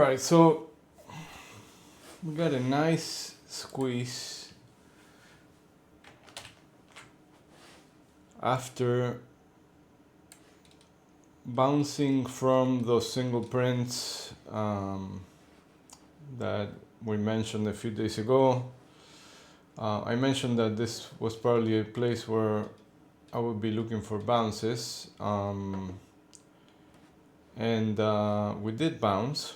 right, so we got a nice squeeze after bouncing from those single prints that we mentioned a few days ago. I mentioned that this was probably a place where I would be looking for bounces, and we did bounce,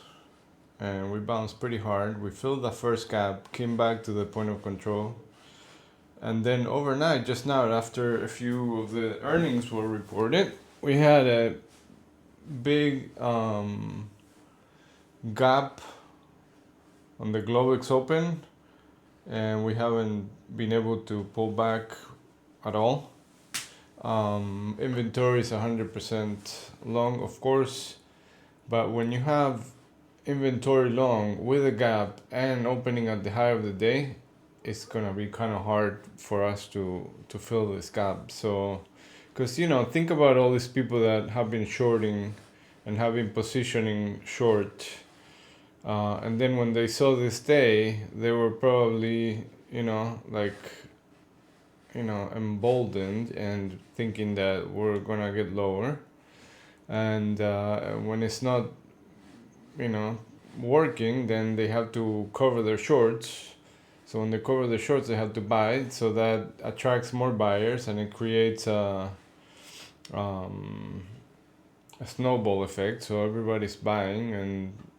and we bounced pretty hard. We filled the first gap, came back to the point of control, and then overnight, just now, after a few of the earnings were reported, we had a big gap on the Globex Open, and we haven't been able to pull back at all. Inventory is 100% long, of course, but when you have inventory long with a gap and opening at the high of the day, it's gonna be kind of hard for us to fill this gap. So, because think about all these people that have been shorting and have been positioning short, and then when they saw this day, they were probably emboldened and thinking that we're gonna get lower, and when it's not working, then they have to cover their shorts. So when they cover the shorts, they have to buy, so that attracts more buyers, and it creates a snowball effect. So everybody's buying,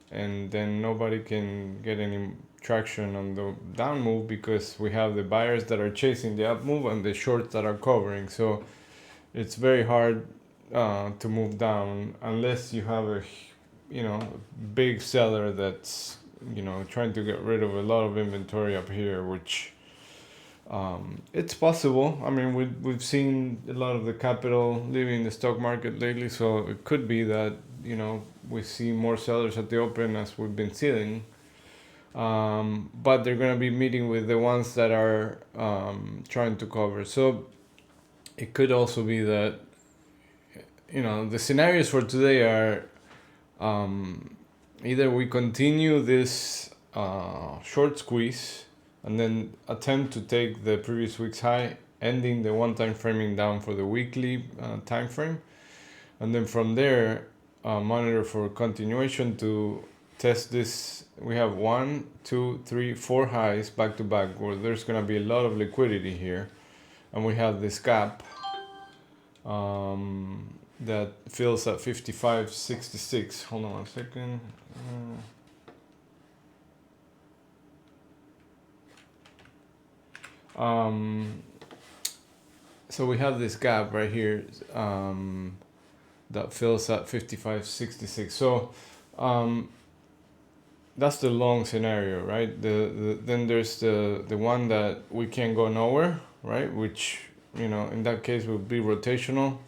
and then nobody can get any traction on the down move, because we have the buyers that are chasing the up move and the shorts that are covering. So it's very hard to move down unless you have a big seller that's trying to get rid of a lot of inventory up here, which it's possible. I mean, we've seen a lot of the capital leaving the stock market lately, so it could be that we see more sellers at the open as we've been seeing, but they're going to be meeting with the ones that are trying to cover. So it could also be that the scenarios for today are either we continue this short squeeze and then attempt to take the previous week's high, ending the one-time framing down for the weekly time frame, and then from there monitor for continuation to test this. We have 1, 2, 3, 4 highs back to back, where there's going to be a lot of liquidity here, and we have this gap that fills at 55.66. Hold on one second. So we have this gap right here that fills at 55.66. So that's the long scenario, right? Then there's the one that we can't go nowhere, right? Which in that case will be rotational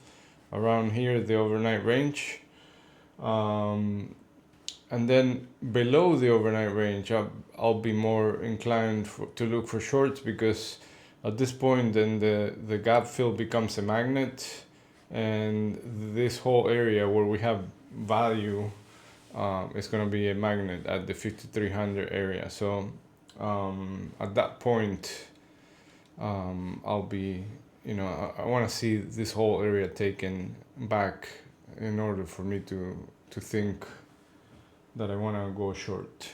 around here, the overnight range, and then below the overnight range, I'll be more inclined to look for shorts, because at this point then the gap fill becomes a magnet, and this whole area where we have value is going to be a magnet at the 5300 area. So at that point I'll be I want to see this whole area taken back in order for me to think that I want to go short.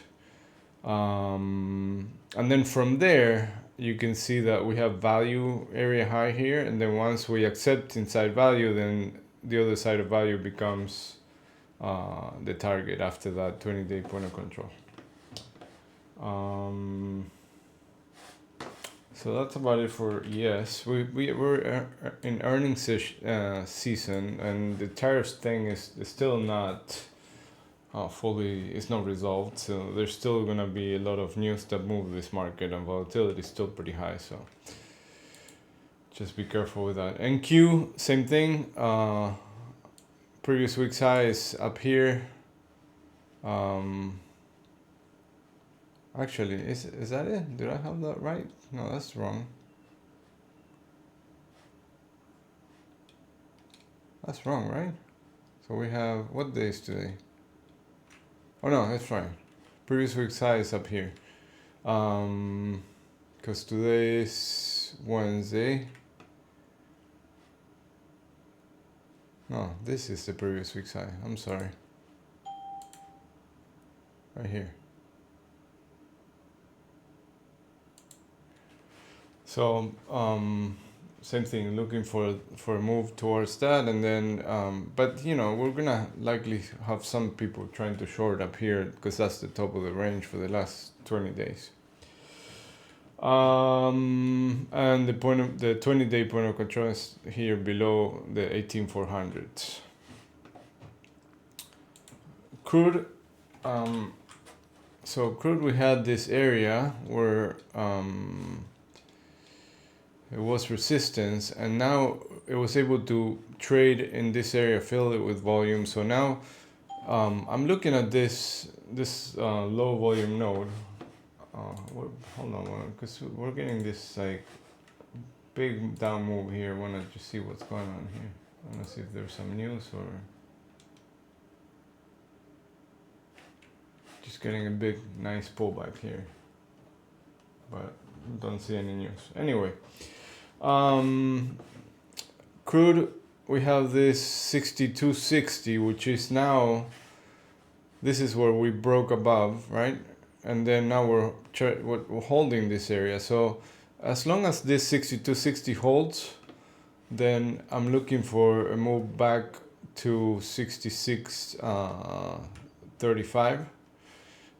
And then from there, you can see that we have value area high here, and then once we accept inside value, then the other side of value becomes the target after that 20-day point of control. So that's about it for ES. We're in earnings season, and the tariffs thing is still not fully, it's not resolved. So there's still gonna be a lot of news that move this market, and volatility is still pretty high. So just be careful with that. NQ, same thing. Previous week's high is up here. Actually, is that it? Did I have that right? No, that's wrong. That's wrong, right? So we have, what day is today? Oh no, that's fine. Previous week's high is up here. Because today is Wednesday. No, this is the previous week's high. I'm sorry. Right here. So same thing, looking for a move towards that, and then but you know, we're gonna likely have some people trying to short up here because that's the top of the range for the last 20 days. And the 20-day point of control is here below the 18,400. Crude, so crude, we had this area where it was resistance, and now it was able to trade in this area, fill it with volume. So now I'm looking at this low volume node. Hold on, because we're getting this like big down move here. I want to just see what's going on here. I want to see if there's some news or just getting a big nice pullback here, but don't see any news. Anyway, crude, we have this 62.60, which is now, this is where we broke above, right? And then now we're holding this area. So as long as this 62.60 holds, then I'm looking for a move back to 66.35.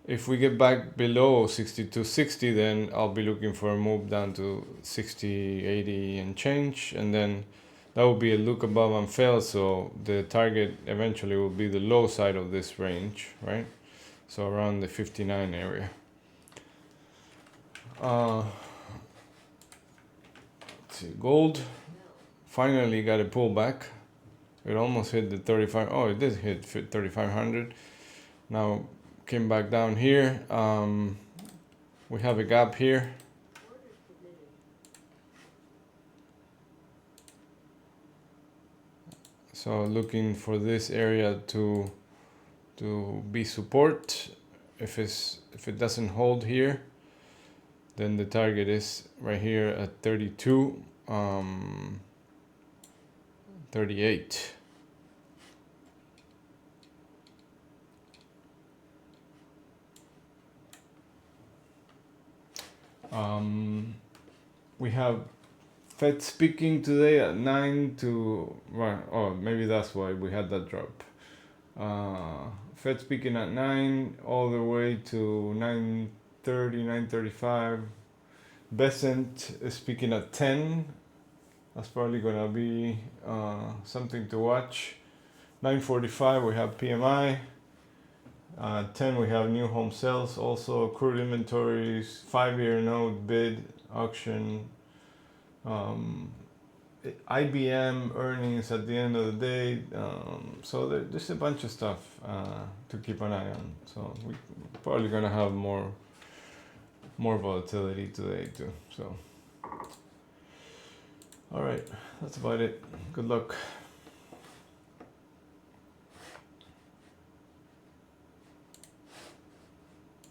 If we get back below 62.60, then I'll be looking for a move down to 60.80 and change, and then that will be a look above and fail. So the target eventually will be the low side of this range, right? So around the 59 area. Let's see, gold finally got a pullback. It almost hit the 35. Oh, it did hit 3,500. Now came back down here. We have a gap here. So looking for this area to be support. If it doesn't hold here, then the target is right here at 32, 38. We have Fed speaking today at 9 to, well, oh, maybe that's why we had that drop. Fed speaking at 9 all the way to 9:30, 9:35. Besant is speaking at 10. That's probably gonna be something to watch. 9:45 we have PMI. 10 we have new home sales, also crude inventories, 5-year note bid auction. IBM earnings at the end of the day, so there's a bunch of stuff to keep an eye on. So we're probably gonna have more volatility today too. So, all right, that's about it. Good luck.